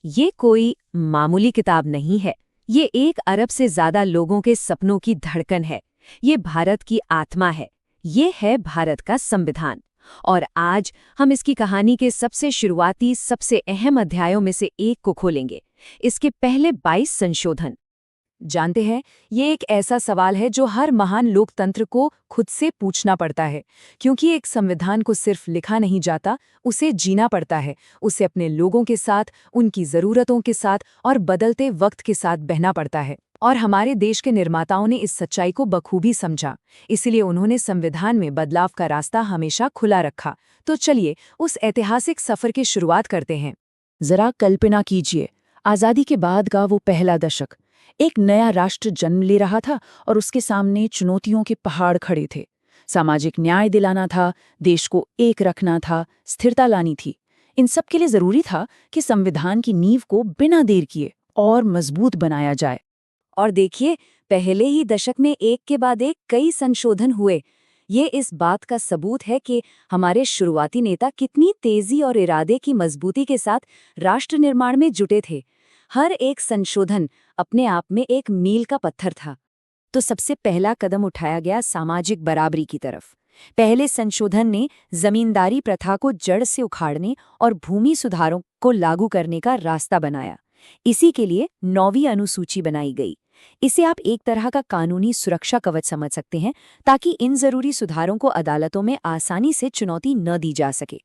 ये कोई मामूली किताब नहीं है। ये 1 अरब से ज्यादा लोगों के सपनों की धड़कन है। ये भारत की आत्मा है। ये है भारत का संविधान। और आज हम इसकी कहानी के सबसे शुरुआती, सबसे अहम अध्यायों में से एक को खोलेंगे। इसके पहले 22 संशोधन। जानते हैं, ये एक ऐसा सवाल है जो हर महान लोकतंत्र को खुद से पूछना पड़ता है, क्योंकि एक संविधान को सिर्फ लिखा नहीं जाता, उसे जीना पड़ता है। उसे अपने लोगों के साथ, उनकी ज़रूरतों के साथ और बदलते वक्त के साथ बहना पड़ता है। और हमारे देश के निर्माताओं ने इस सच्चाई को बखूबी समझा, इसलिए उन्होंने संविधान में बदलाव का रास्ता हमेशा खुला रखा। तो चलिए उस ऐतिहासिक सफ़र की शुरुआत करते हैं। जरा कल्पना कीजिए, आज़ादी के बाद का वो पहला दशक। एक नया राष्ट्र जन्म ले रहा था और उसके सामने चुनौतियों के पहाड़ खड़े थे। सामाजिक न्याय दिलाना था, देश को एक रखना था, स्थिरता लानी थी। इन सब के लिए जरूरी था कि संविधान की नींव को बिना देर किए और मजबूत बनाया जाए। और देखिए, पहले ही दशक में एक के बाद एक कई संशोधन हुए। ये इस बात का सबूत है कि हमारे शुरुआती नेता कितनी तेजी और इरादे की मजबूती के साथ राष्ट्र निर्माण में जुटे थे। हर एक संशोधन अपने आप में एक मील का पत्थर था। तो सबसे पहला कदम उठाया गया सामाजिक बराबरी की तरफ। पहले संशोधन ने जमींदारी प्रथा को जड़ से उखाड़ने और भूमि सुधारों को लागू करने का रास्ता बनाया। इसी के लिए 9वीं अनुसूची बनाई गई। इसे आप एक तरह का कानूनी सुरक्षा कवच समझ सकते हैं, ताकि इन जरूरी सुधारों को अदालतों में आसानी से चुनौती न दी जा सके।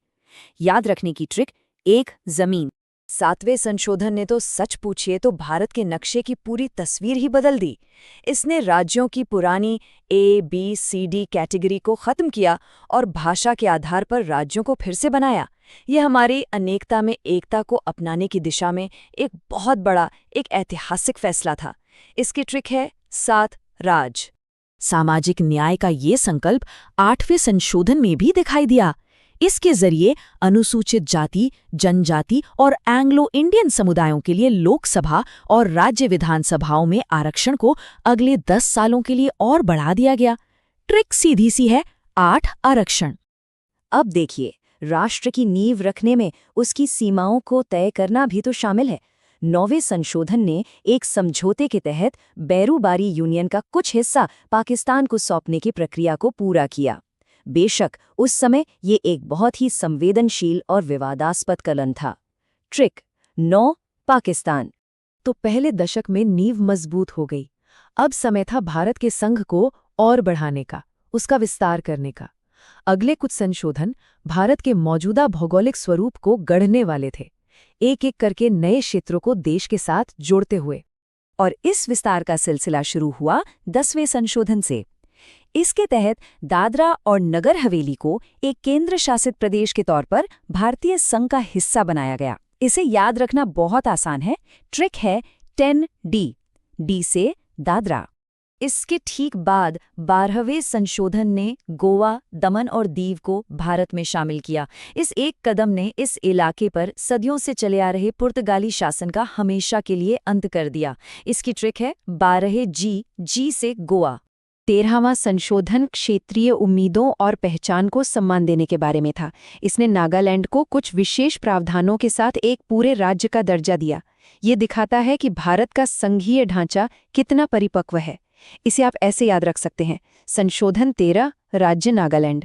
याद रखने की ट्रिक, एक जमीन। 7वें संशोधन ने तो सच पूछिए तो भारत के नक्शे की पूरी तस्वीर ही बदल दी। इसने राज्यों की पुरानी ABCD कैटेगरी को खत्म किया और भाषा के आधार पर राज्यों को फिर से बनाया। यह हमारी अनेकता में एकता को अपनाने की दिशा में एक बहुत बड़ा, एक ऐतिहासिक फैसला था। इसकी ट्रिक है 7 राज। सामाजिक न्याय का ये संकल्प 8वें संशोधन में भी दिखाई दिया। इसके जरिए अनुसूचित जाति, जनजाति और एंग्लो इंडियन समुदायों के लिए लोकसभा और राज्य विधानसभाओं में आरक्षण को अगले 10 सालों के लिए और बढ़ा दिया गया। ट्रिक सीधी सी है, 8 आरक्षण। अब देखिए, राष्ट्र की नींव रखने में उसकी सीमाओं को तय करना भी तो शामिल है। 9वें संशोधन ने एक समझौते के तहत बैरूबारी यूनियन का कुछ हिस्सा पाकिस्तान को सौंपने की प्रक्रिया को पूरा किया। बेशक उस समय ये एक बहुत ही संवेदनशील और विवादास्पद कदम था। ट्रिक 9 पाकिस्तान। तो पहले दशक में नींव मजबूत हो गई। अब समय था भारत के संघ को और बढ़ाने का, उसका विस्तार करने का। अगले कुछ संशोधन भारत के मौजूदा भौगोलिक स्वरूप को गढ़ने वाले थे, एक एक करके नए क्षेत्रों को देश के साथ जोड़ते हुए। और इस विस्तार का सिलसिला शुरू हुआ 10वें संशोधन से। इसके तहत दादरा और नगर हवेली को एक केंद्र शासित प्रदेश के तौर पर भारतीय संघ का हिस्सा बनाया गया। इसे याद रखना बहुत आसान है। ट्रिक है 10D। डी से दादरा। इसके ठीक बाद 12वें संशोधन ने गोवा, दमन और दीव को भारत में शामिल किया। इस एक कदम ने इस इलाके पर सदियों से चले आ रहे पुर्तगाली शासन का हमेशा के लिए अंत कर दिया। इसकी ट्रिक है 12G। जी से गोवा। 13वां संशोधन क्षेत्रीय उम्मीदों और पहचान को सम्मान देने के बारे में था। इसने नागालैंड को कुछ विशेष प्रावधानों के साथ एक पूरे राज्य का दर्जा दिया। ये दिखाता है कि भारत का संघीय ढांचा कितना परिपक्व है। इसे आप ऐसे याद रख सकते हैं, संशोधन 13, राज्य नागालैंड।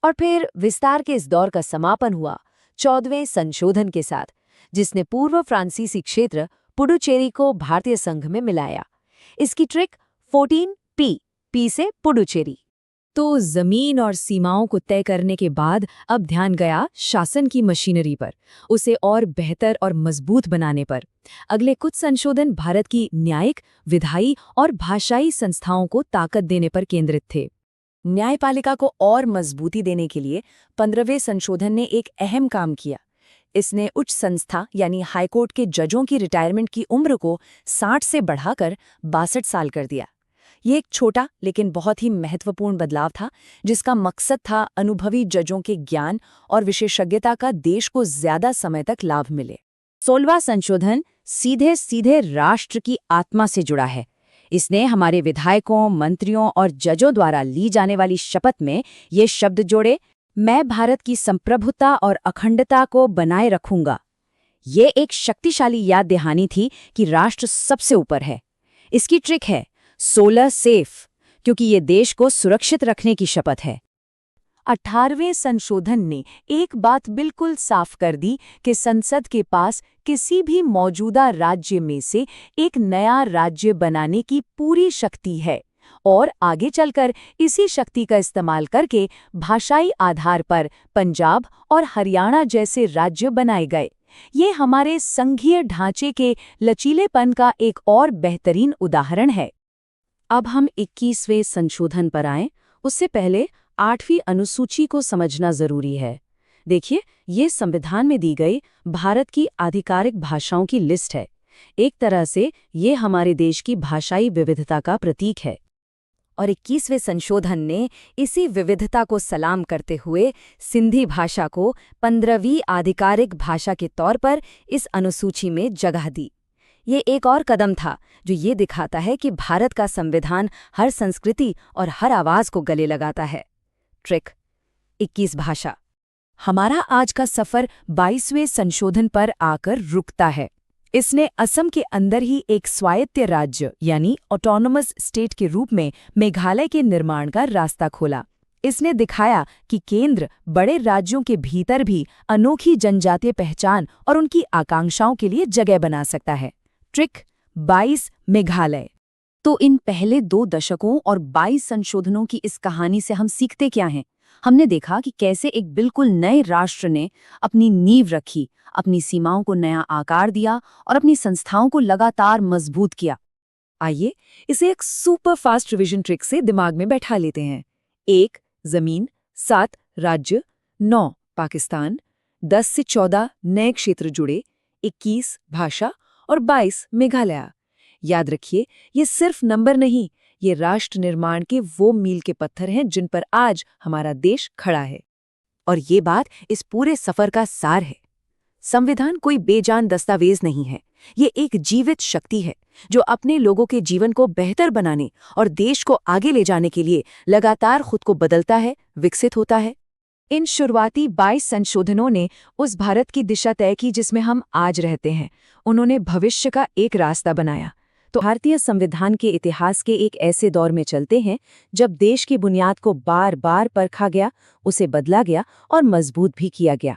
और फिर विस्तार के इस दौर का समापन हुआ 14वें संशोधन के साथ, जिसने पूर्व फ्रांसीसी क्षेत्र पुडुचेरी को भारतीय संघ में मिलाया। इसकी ट्रिक 14P। पी से पुडुचेरी। तो जमीन और सीमाओं को तय करने के बाद अब ध्यान गया शासन की मशीनरी पर, उसे और बेहतर और मजबूत बनाने पर। अगले कुछ संशोधन भारत की न्यायिक, विधायी और भाषाई संस्थाओं को ताकत देने पर केंद्रित थे। न्यायपालिका को और मजबूती देने के लिए 15वें संशोधन ने एक अहम काम किया। इसने उच्च संस्था यानी हाईकोर्ट के जजों की रिटायरमेंट की उम्र को 60 से बढ़ाकर 62 साल कर दिया। ये एक छोटा लेकिन बहुत ही महत्वपूर्ण बदलाव था, जिसका मकसद था अनुभवी जजों के ज्ञान और विशेषज्ञता का देश को ज्यादा समय तक लाभ मिले। 16वां संशोधन सीधे सीधे राष्ट्र की आत्मा से जुड़ा है। इसने हमारे विधायकों, मंत्रियों और जजों द्वारा ली जाने वाली शपथ में ये शब्द जोड़े, मैं भारत की संप्रभुता और अखंडता को बनाए रखूंगा। ये एक शक्तिशाली याद दहानी थी कि राष्ट्र सबसे ऊपर है। इसकी ट्रिक है 16 सेफ, क्योंकि ये देश को सुरक्षित रखने की शपथ है। 18वें संशोधन ने एक बात बिल्कुल साफ कर दी कि संसद के पास किसी भी मौजूदा राज्य में से एक नया राज्य बनाने की पूरी शक्ति है और आगे चलकर इसी शक्ति का इस्तेमाल करके भाषाई आधार पर पंजाब और हरियाणा जैसे राज्य बनाए गए। ये हमारे संघीय ढांचे के लचीलेपन का एक और बेहतरीन उदाहरण है। अब हम 21वें संशोधन पर आएं, उससे पहले 8वीं अनुसूची को समझना जरूरी है। देखिए, ये संविधान में दी गई भारत की आधिकारिक भाषाओं की लिस्ट है। एक तरह से ये हमारे देश की भाषाई विविधता का प्रतीक है। और 21वें संशोधन ने इसी विविधता को सलाम करते हुए सिंधी भाषा को 15वीं आधिकारिक भाषा के तौर पर इस अनुसूची में जगह दी। ये एक और कदम था जो ये दिखाता है कि भारत का संविधान हर संस्कृति और हर आवाज को गले लगाता है। ट्रिक 21 भाषा। हमारा आज का सफर 22वें संशोधन पर आकर रुकता है। इसने असम के अंदर ही एक स्वायत्त राज्य यानी ऑटोनोमस स्टेट के रूप में मेघालय के निर्माण का रास्ता खोला। इसने दिखाया कि केंद्र बड़े राज्यों के भीतर भी अनोखी जनजातीय पहचान और उनकी आकांक्षाओं के लिए जगह बना सकता है। ट्रिक 22 मेघालय। तो इन पहले 2 दशकों और 22 संशोधनों की इस कहानी से हम सीखते क्या हैं? हमने देखा कि कैसे एक बिल्कुल नए राष्ट्र ने अपनी नींव रखी, अपनी सीमाओं को नया आकार दिया और अपनी संस्थाओं को लगातार मजबूत किया। आइए इसे एक सुपर फास्ट रिवीजन ट्रिक से दिमाग में बैठा लेते हैं। 1 जमीन, 7 राज्य, 9 पाकिस्तान, 10 से 14 नए क्षेत्र जुड़े, 21 भाषा और 22 मेघालय। याद रखिए, ये सिर्फ नंबर नहीं, ये राष्ट्र निर्माण के वो मील के पत्थर हैं जिन पर आज हमारा देश खड़ा है। और ये बात इस पूरे सफर का सार है। संविधान कोई बेजान दस्तावेज नहीं है, ये एक जीवित शक्ति है जो अपने लोगों के जीवन को बेहतर बनाने और देश को आगे ले जाने के लिए लगातार खुद को बदलता है, विकसित होता है। इन शुरुआती 22 संशोधनों ने उस भारत की दिशा तय की जिसमें हम आज रहते हैं। उन्होंने भविष्य का एक रास्ता बनाया। तो भारतीय संविधान के इतिहास के एक ऐसे दौर में चलते हैं जब देश की बुनियाद को बार बार परखा गया, उसे बदला गया और मजबूत भी किया गया।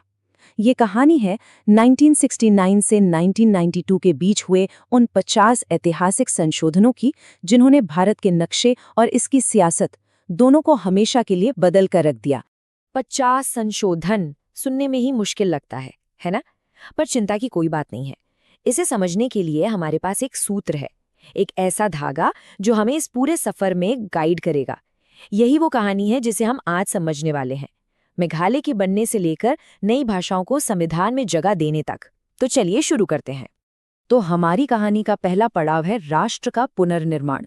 ये कहानी है 1969 से 1992 के बीच हुए उन 50 ऐतिहासिक संशोधनों की जिन्होंने भारत के नक्शे और इसकी सियासत दोनों को हमेशा के लिए बदल कर रख दिया। 50 संशोधन सुनने में ही मुश्किल लगता है ना? पर चिंता की कोई बात नहीं है। इसे समझने के लिए हमारे पास एक सूत्र है, एक ऐसा धागा जो हमें इस पूरे सफर में गाइड करेगा। यही वो कहानी है जिसे हम आज समझने वाले हैं, मेघालय के बनने से लेकर नई भाषाओं को संविधान में जगह देने तक। तो चलिए शुरू करते हैं। तो हमारी कहानी का पहला पड़ाव है राष्ट्र का पुनर्निर्माण।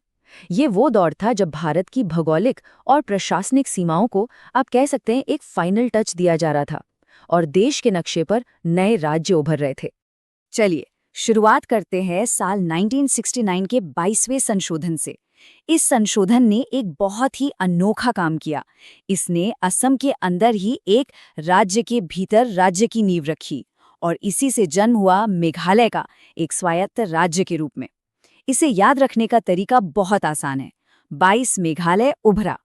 ये वो दौर था जब भारत की भौगोलिक और प्रशासनिक सीमाओं को आप कह सकते हैं एक फाइनल टच दिया जा रहा था और देश के नक्शे पर नए राज्य उभर रहे थे। चलिए शुरुआत करते हैं साल 1969 के 22वें संशोधन से। इस संशोधन ने एक बहुत ही अनोखा काम किया। इसने असम के अंदर ही एक राज्य के भीतर राज्य की नींव रखी और इसी से जन्म हुआ मेघालय का एक स्वायत्त राज्य के रूप में। इसे याद रखने का तरीका बहुत आसान है। 22 मेघालय उभरा।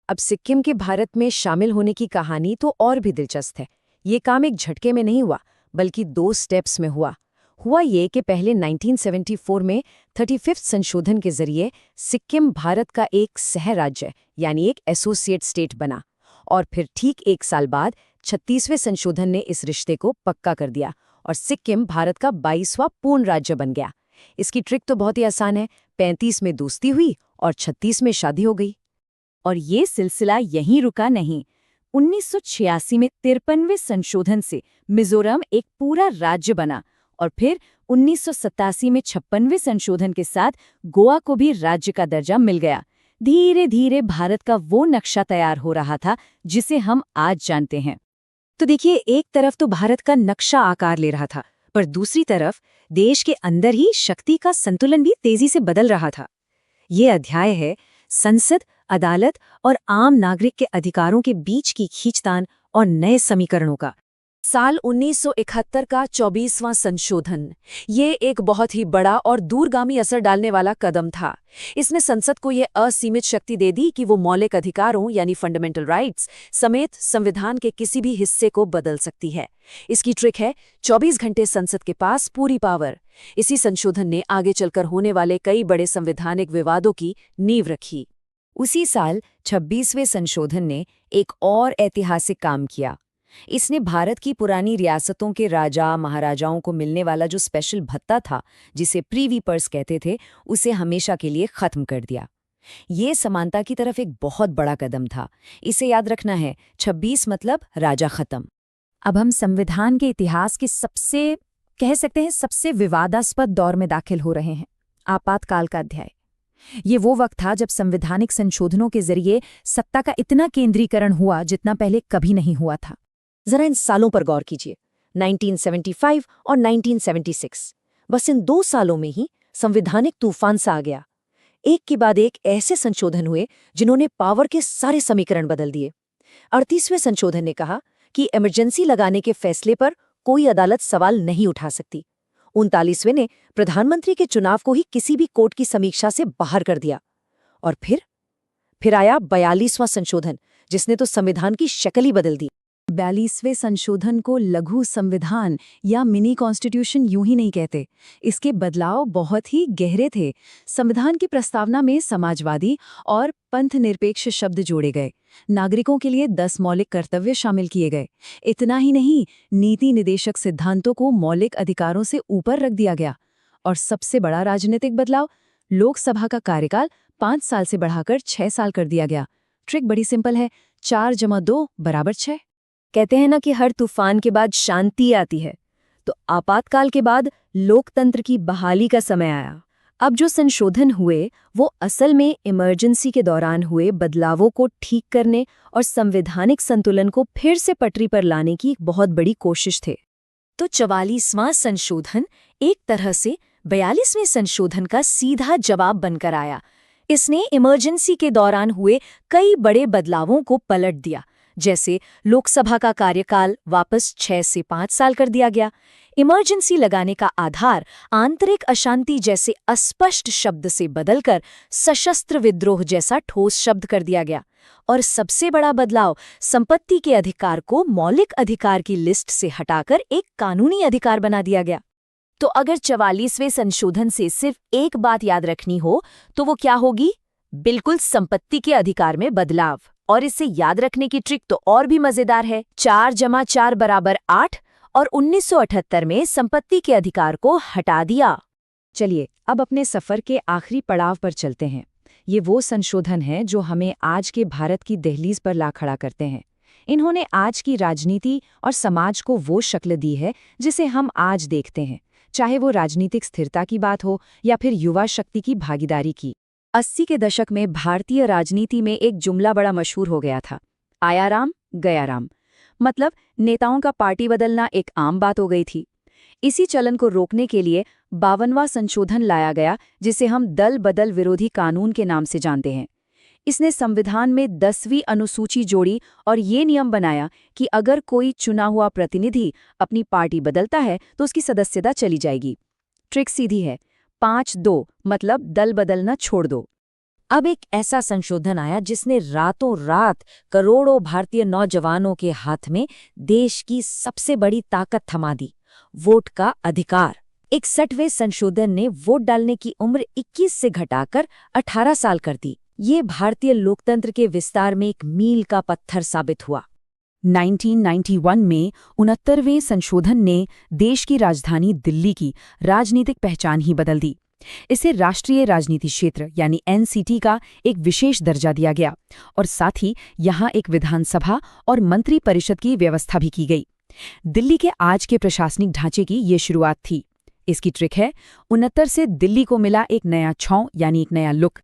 अब सिक्किम के भारत में शामिल होने की कहानी तो और भी दिलचस्प है। ये काम एक झटके में नहीं हुआ, बल्कि 2 स्टेप्स में हुआ ये कि पहले 1974 में 35वें संशोधन के जरिए सिक्किम भारत का एक सह राज्य यानी एक एसोसिएट स्टेट बना और फिर ठीक 1 साल बाद 36वें संशोधन ने इस रिश्ते को पक्का कर दिया और सिक्किम भारत का 22वां पूर्ण राज्य बन गया। इसकी ट्रिक तो बहुत ही आसान है। 35 में दोस्ती हुई और 36 में शादी हो गई। और ये सिलसिला यहीं रुका नहीं। 1986 में 53वें संशोधन से मिजोरम एक पूरा राज्य बना और फिर 1987 में 56वें संशोधन के साथ गोवा को भी राज्य का दर्जा मिल गया। धीरे धीरे भारत का वो नक्शा तैयार हो रहा था जिसे हम आज जानते हैं। तो देखिए, एक तरफ तो भारत का नक्शा आकार ले रहा था, पर दूसरी तरफ देश के अंदर ही शक्ति का संतुलन भी तेजी से बदल रहा था। ये अध्याय है संसद, अदालत और आम नागरिक के अधिकारों के बीच की खींचतान और नए समीकरणों का। साल 1971 का 24वां संशोधन, ये एक बहुत ही बड़ा और दूरगामी असर डालने वाला कदम था। इसने संसद को ये असीमित शक्ति दे दी कि वो मौलिक अधिकारों यानी फंडामेंटल राइट्स समेत संविधान के किसी भी हिस्से को बदल सकती है। इसकी ट्रिक है 24 घंटे संसद के पास पूरी पावर। इसी संशोधन ने आगे चलकर होने वाले कई बड़े संवैधानिक विवादों की नींव रखी। उसी साल 26वें संशोधन ने एक और ऐतिहासिक काम किया। इसने भारत की पुरानी रियासतों के राजा महाराजाओं को मिलने वाला जो स्पेशल भत्ता था, जिसे प्रीवी पर्स कहते थे, उसे हमेशा के लिए खत्म कर दिया। ये समानता की तरफ एक बहुत बड़ा कदम था। इसे याद रखना है, 26 मतलब राजा खत्म। अब हम संविधान के इतिहास के सबसे विवादास्पद दौर में दाखिल हो रहे हैं, आपातकाल का अध्याय। ये वो वक्त था जब संवैधानिक संशोधनों के जरिए सत्ता का इतना केंद्रीकरण हुआ जितना पहले कभी नहीं हुआ था। जरा इन सालों पर गौर कीजिए, 1975 और 1976। बस इन 2 सालों में ही संवैधानिक तूफान सा आ गया। एक के बाद एक ऐसे संशोधन हुए जिन्होंने पावर के सारे समीकरण बदल दिए। 38वें संशोधन ने कहा कि इमरजेंसी लगाने के फैसले पर कोई अदालत सवाल नहीं उठा सकती। 39वें ने प्रधानमंत्री के चुनाव को ही किसी भी कोर्ट की समीक्षा से बाहर कर दिया। और फिर आया 42वां संशोधन, जिसने तो संविधान की शक्ल ही बदल दी। 42वें संशोधन को लघु संविधान या मिनी कॉन्स्टिट्यूशन यूं ही नहीं कहते। इसके बदलाव बहुत ही गहरे थे। संविधान की प्रस्तावना में समाजवादी और पंथनिरपेक्ष शब्द जोड़े गए। नागरिकों के लिए 10 मौलिक कर्तव्य शामिल किए गए। इतना ही नहीं, नीति निदेशक सिद्धांतों को मौलिक अधिकारों से ऊपर रख दिया गया। और सबसे बड़ा राजनीतिक बदलाव, लोकसभा का कार्यकाल 5 साल से बढ़ाकर 6 साल कर दिया गया। ट्रिक बड़ी सिंपल है, 4 + 2 = 6। कहते हैं ना कि हर तूफान के बाद शांति आती है, तो आपातकाल के बाद लोकतंत्र की बहाली का समय आया। अब जो संशोधन हुए वो असल में इमरजेंसी के दौरान हुए बदलावों को ठीक करने और संवैधानिक संतुलन को फिर से पटरी पर लाने की एक बहुत बड़ी कोशिश थे। तो 44वां संशोधन एक तरह से 42वें संशोधन का सीधा जवाब बनकर आया। इसने इमरजेंसी के दौरान हुए कई बड़े बदलावों को पलट दिया। जैसे लोकसभा का कार्यकाल वापस 6 से 5 साल कर दिया गया। इमरजेंसी लगाने का आधार आंतरिक अशांति जैसे अस्पष्ट शब्द से बदलकर सशस्त्र विद्रोह जैसा ठोस शब्द कर दिया गया। और सबसे बड़ा बदलाव, संपत्ति के अधिकार को मौलिक अधिकार की लिस्ट से हटाकर एक कानूनी अधिकार बना दिया गया। तो अगर 44वें संशोधन से सिर्फ एक बात याद रखनी हो तो वो क्या होगी? बिल्कुल संपत्ति के अधिकार में बदलाव। और इसे याद रखने की ट्रिक तो और भी मजेदार है। 4 + 4 = 8 और 1978 में संपत्ति के अधिकार को हटा दिया। चलिए अब अपने सफर के आखिरी पड़ाव पर चलते हैं। ये वो संशोधन हैं जो हमें आज के भारत की दहलीज पर ला खड़ा करते हैं। इन्होंने आज की राजनीति और समाज को वो शक्ल दी है जिसे हम आज देखते हैं, चाहे वो राजनीतिक स्थिरता की बात हो या फिर युवा शक्ति की भागीदारी की। 80 के दशक में भारतीय राजनीति में एक जुमला बड़ा मशहूर हो गया था, आया राम गया राम। मतलब नेताओं का पार्टी बदलना एक आम बात हो गई थी। इसी चलन को रोकने के लिए 52वां संशोधन लाया गया, जिसे हम दल बदल विरोधी कानून के नाम से जानते हैं। इसने संविधान में 10वीं अनुसूची जोड़ी और ये नियम बनाया कि अगर कोई चुना हुआ प्रतिनिधि अपनी पार्टी बदलता है तो उसकी सदस्यता चली जाएगी। ट्रिक सीधी है, 5-2 मतलब दल बदलना छोड़ दो। अब एक ऐसा संशोधन आया जिसने रातों रात करोड़ों भारतीय नौजवानों के हाथ में देश की सबसे बड़ी ताकत थमा दी, वोट का अधिकार। 61वें संशोधन ने वोट डालने की उम्र 21 से घटाकर 18 साल कर दी। ये भारतीय लोकतंत्र के विस्तार में एक मील का पत्थर साबित हुआ। 1991 में 69वें संशोधन ने देश की राजधानी दिल्ली की राजनीतिक पहचान ही बदल दी। इसे राष्ट्रीय राजनीति क्षेत्र यानी NCT का एक विशेष दर्जा दिया गया और साथ ही यहाँ एक विधानसभा और मंत्री परिषद की व्यवस्था भी की गई। दिल्ली के आज के प्रशासनिक ढांचे की ये शुरुआत थी। इसकी ट्रिक है, 69 से दिल्ली को मिला एक नया छौं यानी एक नया लुक।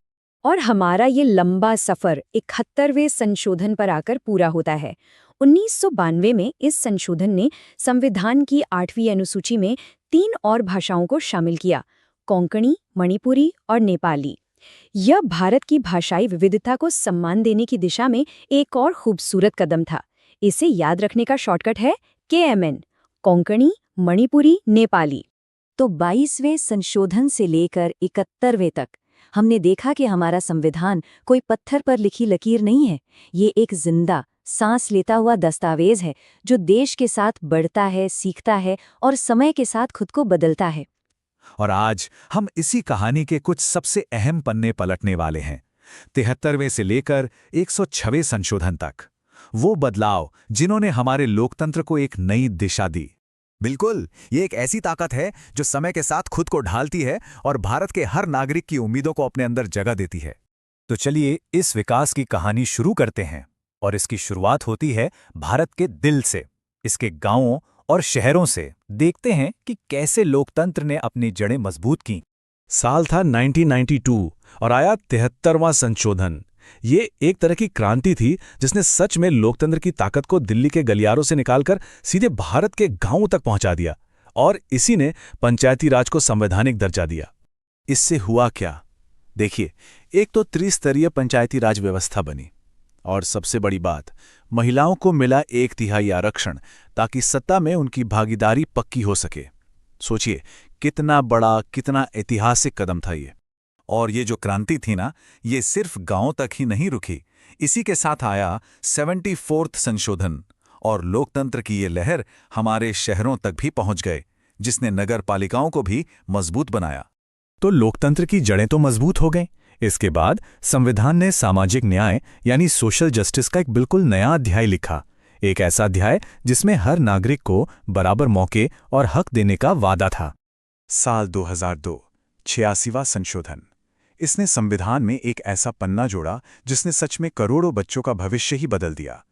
और हमारा ये लंबा सफर 71वें संशोधन पर आकर पूरा होता है। 1992 में इस संशोधन ने संविधान की 8वीं अनुसूची में 3 और भाषाओं को शामिल किया, कोंकणी, मणिपुरी और नेपाली। यह भारत की भाषाई विविधता को सम्मान देने की दिशा में एक और खूबसूरत कदम था। इसे याद रखने का शॉर्टकट है KMN कोंकणी, मणिपुरी, नेपाली। तो 22वें संशोधन से लेकर 71वें तक हमने देखा कि हमारा संविधान कोई पत्थर पर लिखी लकीर नहीं है। ये एक जिंदा, सांस लेता हुआ दस्तावेज है जो देश के साथ बढ़ता है, सीखता है और समय के साथ खुद को बदलता है। और आज हम इसी कहानी के कुछ सबसे अहम पन्ने पलटने वाले हैं, 73वें से लेकर 106वें संशोधन तक। वो बदलाव जिन्होंने हमारे लोकतंत्र को एक नई दिशा दी। बिल्कुल, ये एक ऐसी ताकत है जो समय के साथ खुद को ढालती है और भारत के हर नागरिक की उम्मीदों को अपने अंदर जगह देती है। तो चलिए इस विकास की कहानी शुरू करते हैं। और इसकी शुरुआत होती है भारत के दिल से, इसके गांवों और शहरों से। देखते हैं कि कैसे लोकतंत्र ने अपनी जड़ें मजबूत की। साल था 1992 और आया 73वां संशोधन। ये एक तरह की क्रांति थी जिसने सच में लोकतंत्र की ताकत को दिल्ली के गलियारों से निकालकर सीधे भारत के गांवों तक पहुंचा दिया। और इसी ने पंचायती राज को संवैधानिक दर्जा दिया। इससे हुआ क्या? देखिए, एक तो त्रिस्तरीय पंचायती राज व्यवस्था बनी, और सबसे बड़ी बात, महिलाओं को मिला 1/3 आरक्षण ताकि सत्ता में उनकी भागीदारी पक्की हो सके। सोचिए कितना बड़ा, कितना ऐतिहासिक कदम था ये। और ये जो क्रांति थी ना, ये सिर्फ गांवों तक ही नहीं रुकी। इसी के साथ आया 74वां संशोधन, और लोकतंत्र की ये लहर हमारे शहरों तक भी पहुंच गए, जिसने नगर पालिकाओं को भी मजबूत बनाया। तो लोकतंत्र की जड़ें तो मजबूत हो गईं। इसके बाद संविधान ने सामाजिक न्याय यानी सोशल जस्टिस का एक बिल्कुल नया अध्याय लिखा। एक ऐसा अध्याय जिसमें हर नागरिक को बराबर मौके और हक देने का वादा था। साल 2002, 86वां संशोधन। इसने संविधान में एक ऐसा पन्ना जोड़ा जिसने सच में करोड़ों बच्चों का भविष्य ही बदल दिया।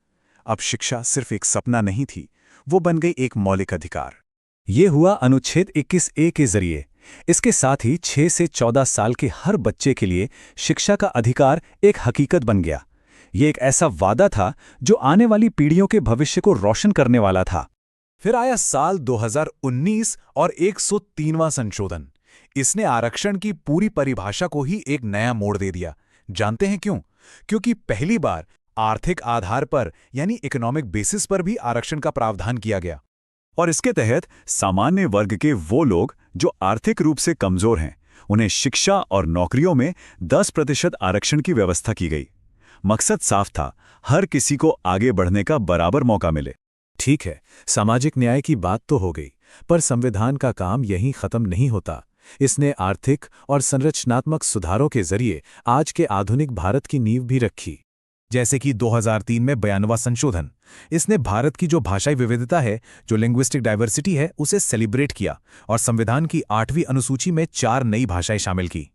अब शिक्षा सिर्फ एक सपना नहीं थी, वो बन गई एक मौलिक अधिकार। ये हुआ अनुच्छेद 21A के जरिए। इसके साथ ही 6 से 14 साल के हर बच्चे के लिए शिक्षा का अधिकार एक हकीकत बन गया। ये एक ऐसा वादा था जो आने वाली पीढ़ियों के भविष्य को रोशन करने वाला था। फिर आया साल 2019 और 103वां संशोधन। इसने आरक्षण की पूरी परिभाषा को ही एक नया मोड़ दे दिया। जानते हैं क्यों? क्योंकि पहली बार आर्थिक आधार पर यानी इकोनॉमिक बेसिस पर भी आरक्षण का प्रावधान किया गया। और इसके तहत सामान्य वर्ग के वो लोग जो आर्थिक रूप से कमजोर हैं, उन्हें शिक्षा और नौकरियों में 10% आरक्षण की व्यवस्था की गई। मकसद साफ था, हर किसी को आगे बढ़ने का बराबर मौका मिले। ठीक है, सामाजिक न्याय की बात तो हो गई, पर संविधान का काम यहीं खत्म नहीं होता। इसने आर्थिक और संरचनात्मक सुधारों के जरिए आज के आधुनिक भारत की नींव भी रखी। जैसे कि 2003 में 92वां संशोधन। इसने भारत की जो भाषाई विविधता है, जो लिंग्विस्टिक डाइवर्सिटी है, उसे सेलिब्रेट किया और संविधान की 8वीं अनुसूची में 4 नई भाषाएं शामिल की।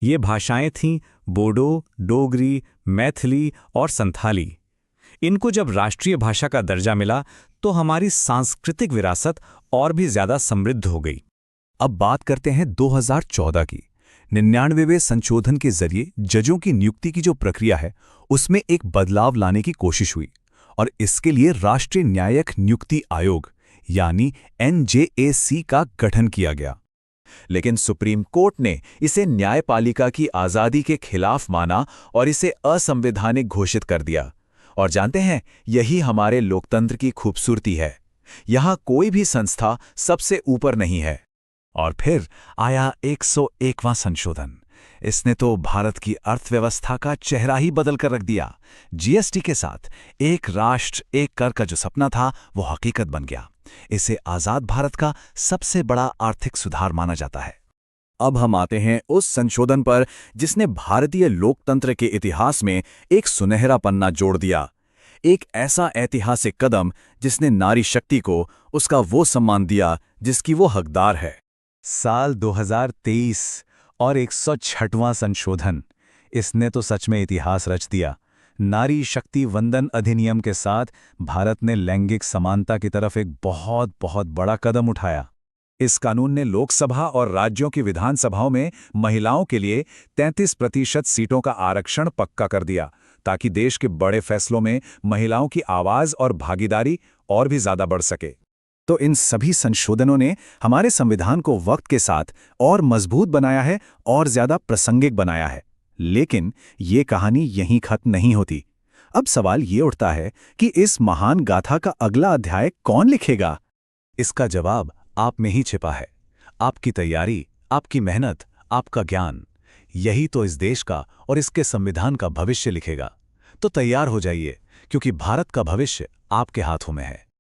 ये भाषाएं थीं बोडो, डोगरी, मैथिली और संथाली। इनको जब राष्ट्रीय भाषा का दर्जा मिला तो हमारी सांस्कृतिक विरासत और भी ज्यादा समृद्ध हो गई। अब बात करते हैं 2014 की। 99वें संशोधन के जरिए जजों की नियुक्ति की जो प्रक्रिया है, उसमें एक बदलाव लाने की कोशिश हुई और इसके लिए राष्ट्रीय न्यायिक नियुक्ति आयोग यानी NJAC का गठन किया गया। लेकिन सुप्रीम कोर्ट ने इसे न्यायपालिका की आजादी के खिलाफ माना और इसे असंवैधानिक घोषित कर दिया। और जानते हैं, यही हमारे लोकतंत्र की खूबसूरती है। यहां कोई भी संस्था सबसे ऊपर नहीं है। और फिर आया 101वां संशोधन। इसने तो भारत की अर्थव्यवस्था का चेहरा ही बदल कर रख दिया। GST के साथ एक राष्ट्र एक कर का जो सपना था, वो हकीकत बन गया। इसे आजाद भारत का सबसे बड़ा आर्थिक सुधार माना जाता है। अब हम आते हैं उस संशोधन पर जिसने भारतीय लोकतंत्र के इतिहास में एक सुनहरा पन्ना जोड़ दिया। एक ऐसा ऐतिहासिक कदम जिसने नारी शक्ति को उसका वो सम्मान दिया जिसकी वो हकदार है। साल 2023 और 106वां संशोधन। इसने तो सच में इतिहास रच दिया। नारी शक्ति वंदन अधिनियम के साथ भारत ने लैंगिक समानता की तरफ एक बहुत बहुत बड़ा कदम उठाया। इस कानून ने लोकसभा और राज्यों की विधानसभाओं में महिलाओं के लिए 33% सीटों का आरक्षण पक्का कर दिया, ताकि देश के बड़े फैसलों में महिलाओं की आवाज और भागीदारी और भी ज्यादा बढ़ सके। तो इन सभी संशोधनों ने हमारे संविधान को वक्त के साथ और मजबूत बनाया है और ज्यादा प्रासंगिक बनाया है। लेकिन ये कहानी यहीं खत्म नहीं होती। अब सवाल ये उठता है कि इस महान गाथा का अगला अध्याय कौन लिखेगा? इसका जवाब आप में ही छिपा है। आपकी तैयारी, आपकी मेहनत, आपका ज्ञान, यही तो इस देश का और इसके संविधान का भविष्य लिखेगा। तो तैयार हो जाइए, क्योंकि भारत का भविष्य आपके हाथों में है।